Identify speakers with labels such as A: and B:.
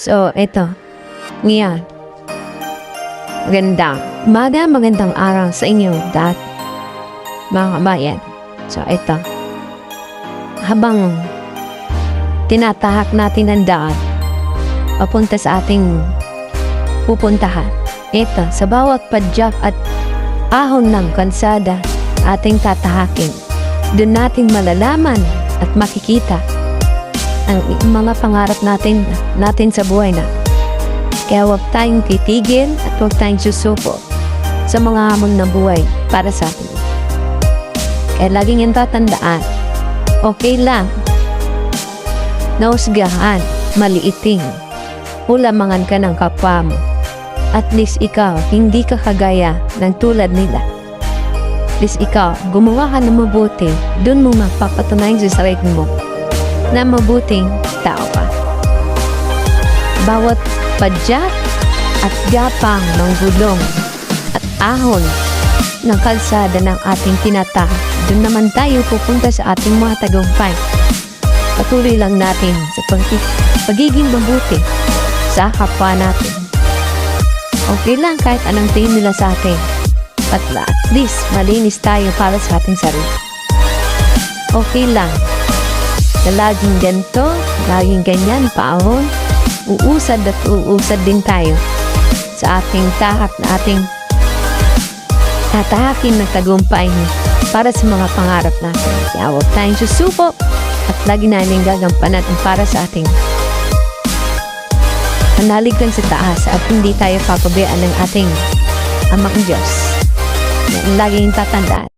A: So, ito. Ngayon. Magandang araw sa inyo lahat, mga kabayan. So, ito. Habang tinatahak natin ang daan papunta sa ating pupuntahan, ito, sa bawat padyak at ahon ng kalsada ating tatahakin, doon natin malalaman at makikita ang mga pangarap natin sa buhay na. Kaya huwag tayong titigil at huwag tayong susuko sa mga hamon ng buhay para sa atin. Kaya laging yung tatandaan, okay lang nausgahan, maliiting, hulamangan ka ng kapwa mo. At least ikaw, hindi ka kagaya ng tulad nila. At least ikaw, gumawa ka ng mabuti, dun mo magpapatunayan sa sarili mo na mabuting tao ka. Bawat padyak at gapang ng gulong at ahon ng kalsada ng ating tinatahak, doon naman tayo pupunta sa ating mga tagumpay. Patuloy lang natin sa pagiging mabuti sa kapwa natin. Okay lang kahit anong tingin nila sa atin. At least malinis tayo para sa ating sarili. Okay lang na laging ganito, laging ganyan, paahon, uusad at uusad din tayo sa ating tahak na ating tatahakin ng tagumpay para sa mga pangarap natin. Kaya huwag tayong susuko at lagi natin gagampanan para sa ating manalig lang sa taas at hindi tayo papabayaan ng ating Amang Diyos. Laging tatandaan.